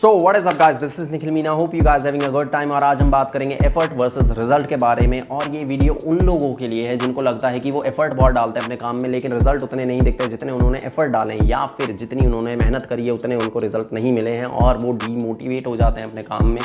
So what is up guys, this is Nikhil Meena, hope you guys having a good time. और आज हम बात करेंगे एफर्ट वर्सेस रिजल्ट के बारे में। और ये वीडियो उन लोगों के लिए है जिनको लगता है कि वो एफर्ट बहुत डालते हैं अपने काम में, लेकिन रिजल्ट उतने नहीं दिखते जितने उन्होंने एफर्ट डाले हैं, या फिर जितनी उन्होंने मेहनत करी है उतने उनको रिजल्ट नहीं मिले हैं और वो डीमोटिवेट हो जाते हैं अपने काम में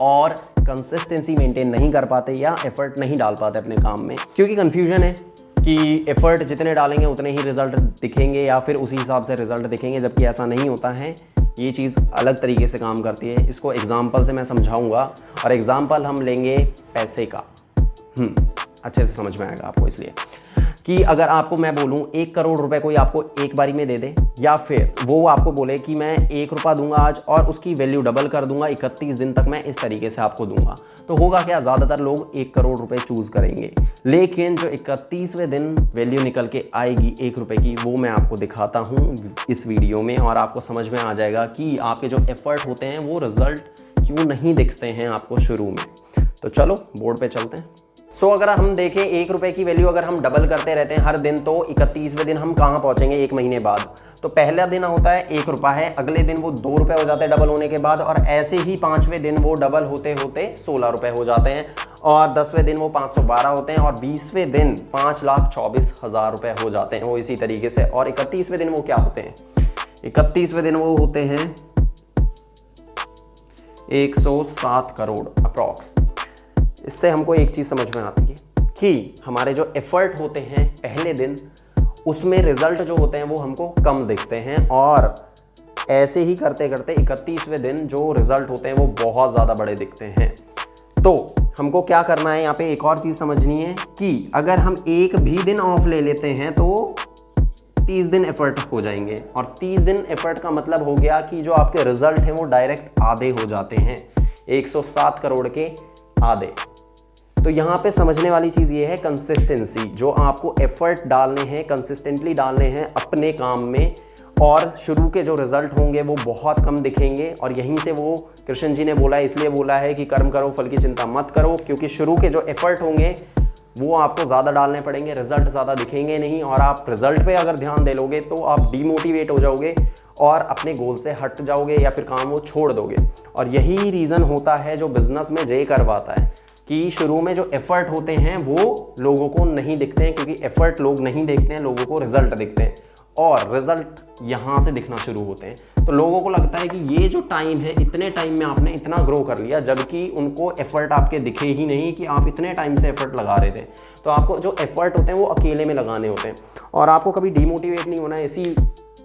और कंसिस्टेंसी मेंटेन नहीं कर पाते या एफर्ट नहीं डाल पाते अपने काम में, क्योंकि कन्फ्यूजन है कि एफर्ट जितने डालेंगे उतने ही रिजल्ट दिखेंगे या फिर उसी हिसाब से रिजल्ट दिखेंगे, जबकि ऐसा नहीं होता है। ये चीज़ अलग तरीके से काम करती है। इसको एग्जाम्पल से मैं समझाऊंगा और एग्जाम्पल हम लेंगे पैसे का। अच्छे से समझ में आएगा आपको, इसलिए कि अगर आपको मैं बोलूं 1 करोड़ रुपए कोई आपको एक बारी में दे दे, या फिर वो आपको बोले कि मैं 1 रुपया दूंगा आज और उसकी वैल्यू डबल कर दूंगा 31 दिन तक, मैं इस तरीके से आपको दूंगा, तो होगा क्या? ज़्यादातर लोग 1 करोड़ रुपए चूज करेंगे। लेकिन जो 31वें दिन वैल्यू निकल के आएगी 1 रुपये की, वो मैं आपको दिखाता हूँ इस वीडियो में, और आपको समझ में आ जाएगा कि आपके जो एफर्ट होते हैं वो रिजल्ट क्यों नहीं दिखते हैं आपको शुरू में। तो चलो बोर्ड पे चलते हैं। अगर हम देखें 1 रुपये की वैल्यू अगर हम डबल करते रहते हैं हर दिन, तो 31वें दिन हम कहाँ पहुँचेंगे? 1 महीने बाद। तो पहला दिन होता है 1 रुपया है, अगले दिन वो 2 रुपये हो जाते हैं डबल होने के बाद, और ऐसे ही 5वें दिन वो डबल होते होते 16 रुपये हो जाते हैं, और 10वें दिन वो 512 होते हैं, और 20वें दिन 5,24,000 रुपये हो जाते हैं वो इसी तरीके से। और 31वें दिन वो क्या होते हैं? 31वें दिन वो होते हैं 107 करोड़ अप्रॉक्स। इससे हमको एक चीज़ समझ में आती है कि हमारे जो एफर्ट होते हैं पहले दिन, उसमें रिजल्ट जो होते हैं वो हमको कम दिखते हैं, और ऐसे ही करते करते 31वें दिन जो रिजल्ट होते हैं वो बहुत ज़्यादा बड़े दिखते हैं। तो हमको क्या करना है, यहाँ पे एक और चीज़ समझनी है कि अगर हम एक भी दिन ऑफ ले लेते हैं तो 30 दिन एफर्ट हो जाएंगे, और 30 दिन एफर्ट का मतलब हो गया कि जो आपके रिजल्ट हैं वो डायरेक्ट आधे हो जाते हैं, 107 करोड़ के आधे। तो यहाँ पे समझने वाली चीज़ ये है कंसिस्टेंसी। जो आपको एफर्ट डालने हैं, कंसिस्टेंटली डालने हैं अपने काम में, और शुरू के जो रिजल्ट होंगे वो बहुत कम दिखेंगे। और यहीं से वो कृष्ण जी ने बोला है, इसलिए बोला है कि कर्म करो फल की चिंता मत करो, क्योंकि शुरू के जो एफर्ट होंगे वो आपको ज़्यादा डालने पड़ेंगे, रिजल्ट ज़्यादा दिखेंगे नहीं, और आप रिजल्ट पे अगर ध्यान दे लोगे तो आप डीमोटिवेट हो जाओगे और अपने गोल से हट जाओगे या फिर काम वो छोड़ दोगे। और यही रीज़न होता है जो बिजनेस में जय करवाता है कि शुरू में जो एफर्ट होते हैं वो लोगों को नहीं दिखते हैं, क्योंकि एफर्ट लोग नहीं देखते हैं, लोगों को रिजल्ट दिखते हैं, और रिजल्ट यहाँ से दिखना शुरू होते हैं। तो लोगों को लगता है कि ये जो टाइम है, इतने टाइम में आपने इतना ग्रो कर लिया, जबकि उनको एफर्ट आपके दिखे ही नहीं कि आप इतने टाइम से एफर्ट लगा रहे थे। तो आपको जो एफर्ट होते हैं वो अकेले में लगाने होते हैं, और आपको कभी डीमोटिवेट नहीं होना है, इसी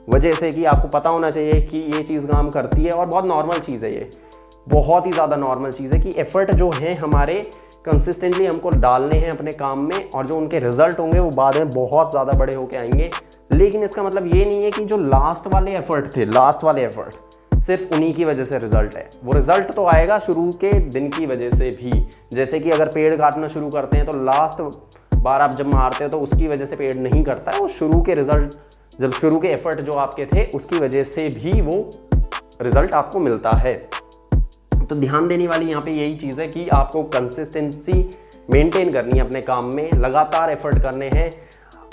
वजह से कि आपको पता होना चाहिए कि ये चीज़ काम करती है, और बहुत नॉर्मल चीज़ है, ये बहुत ही ज़्यादा नॉर्मल चीज़ है कि एफर्ट जो है हमारे कंसिस्टेंटली हमको डालने हैं अपने काम में, और जो उनके रिजल्ट होंगे वो बाद में बहुत ज़्यादा बड़े होके आएंगे। लेकिन इसका मतलब ये नहीं है कि जो लास्ट वाले एफर्ट थे, लास्ट वाले एफर्ट सिर्फ उन्हीं की वजह से रिजल्ट है। वो रिजल्ट तो आएगा शुरू के दिन की वजह से भी। जैसे कि अगर पेड़ काटना शुरू करते हैं तो लास्ट बार आप जब मारते हो तो उसकी वजह से पेड़ नहीं कटता है, वो शुरू के रिजल्ट, जब शुरू के एफर्ट जो आपके थे उसकी वजह से भी वो रिजल्ट आपको मिलता है। तो ध्यान देने वाली यहाँ पे यही चीज़ है कि आपको कंसिस्टेंसी मेंटेन करनी है अपने काम में, लगातार एफर्ट करने हैं।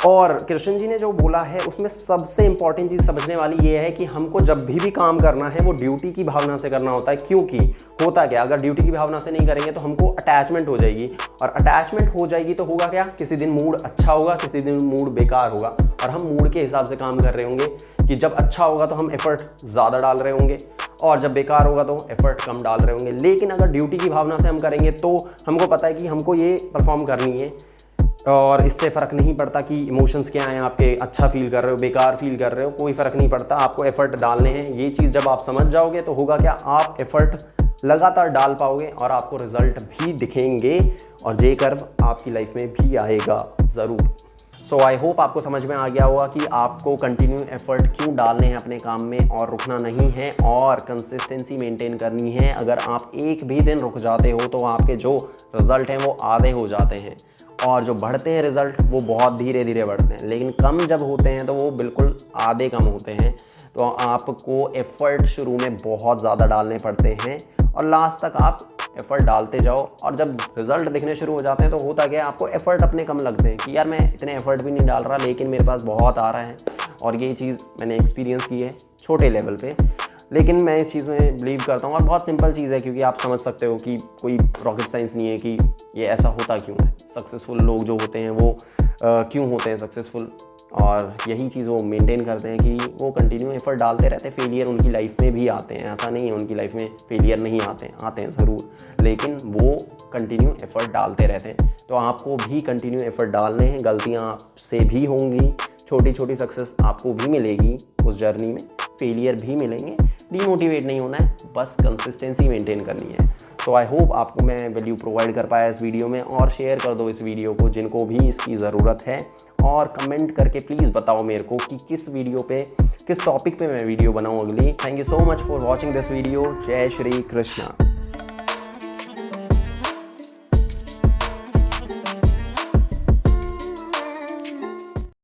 और कृष्ण जी ने जो बोला है उसमें सबसे इंपॉर्टेंट चीज़ समझने वाली ये है कि हमको जब भी काम करना है वो ड्यूटी की भावना से करना होता है। क्योंकि होता क्या, अगर ड्यूटी की भावना से नहीं करेंगे तो हमको अटैचमेंट हो जाएगी, और अटैचमेंट हो जाएगी तो होगा क्या? किसी दिन मूड अच्छा होगा, किसी दिन मूड बेकार होगा, और हम मूड के हिसाब से काम कर रहे होंगे कि जब अच्छा होगा तो हम एफर्ट ज़्यादा डाल रहे होंगे, और जब बेकार होगा तो एफर्ट कम डाल रहे होंगे। लेकिन अगर ड्यूटी की भावना से हम करेंगे तो हमको पता है कि हमको ये परफॉर्म करनी है, और इससे फ़र्क नहीं पड़ता कि इमोशंस क्या हैं आपके, अच्छा फील कर रहे हो, बेकार फील कर रहे हो, कोई फ़र्क नहीं पड़ता, आपको एफर्ट डालने हैं। ये चीज़ जब आप समझ जाओगे तो होगा क्या, आप एफर्ट लगातार डाल पाओगे और आपको रिजल्ट भी दिखेंगे, और जे कर्व आपकी लाइफ में भी आएगा ज़रूर। सो आई होप आपको समझ में आ गया होगा कि आपको कंटिन्यू एफर्ट क्यों डालने हैं अपने काम में, और रुकना नहीं है, और कंसिस्टेंसी मेंटेन करनी है। अगर आप एक भी दिन रुक जाते हो तो आपके जो रिज़ल्ट हैं वो आधे हो जाते हैं, और जो बढ़ते हैं रिज़ल्ट वो बहुत धीरे धीरे बढ़ते हैं, लेकिन कम जब होते हैं तो वो बिल्कुल आधे कम होते हैं। तो आपको एफर्ट शुरू में बहुत ज़्यादा डालने पड़ते हैं, और लास्ट तक आप एफर्ट डालते जाओ, और जब रिजल्ट दिखने शुरू हो जाते हैं तो होता क्या है, आपको एफर्ट अपने कम लगते हैं कि यार मैं इतने एफर्ट भी नहीं डाल रहा लेकिन मेरे पास बहुत आ रहा है। और ये चीज़ मैंने एक्सपीरियंस की है छोटे लेवल पे। लेकिन मैं इस चीज़ में बिलीव करता हूँ और बहुत सिंपल चीज़ है, क्योंकि आप समझ सकते हो कि कोई रॉकेट साइंस नहीं है कि ये ऐसा होता क्यों है, सक्सेसफुल लोग जो होते हैं वो क्यों होते हैं सक्सेसफुल, और यही चीज़ वो मेंटेन करते हैं कि वो कंटिन्यू एफर्ट डालते रहते हैं। फेलियर उनकी लाइफ में भी आते हैं, ऐसा नहीं है उनकी लाइफ में फेलियर नहीं आते हैं ज़रूर, लेकिन वो कंटिन्यू एफर्ट डालते रहते हैं। तो आपको भी कंटिन्यू एफर्ट डालने हैं, गलतियाँ आपसे भी होंगी, छोटी छोटी सक्सेस आपको भी मिलेगी उस जर्नी में, फेलियर भी मिलेंगे, डीमोटिवेट नहीं होना है, बस कंसिस्टेंसी मेंटेन करनी है। तो आई होप आपको मैं वैल्यू प्रोवाइड कर पाया इस वीडियो में, और शेयर कर दो इस वीडियो को जिनको भी इसकी ज़रूरत है, और कमेंट करके प्लीज़ बताओ मेरे को कि किस वीडियो पे, किस टॉपिक पे मैं वीडियो बनाऊँ अगली। Thank you so much for watching this video. जय श्री कृष्णा।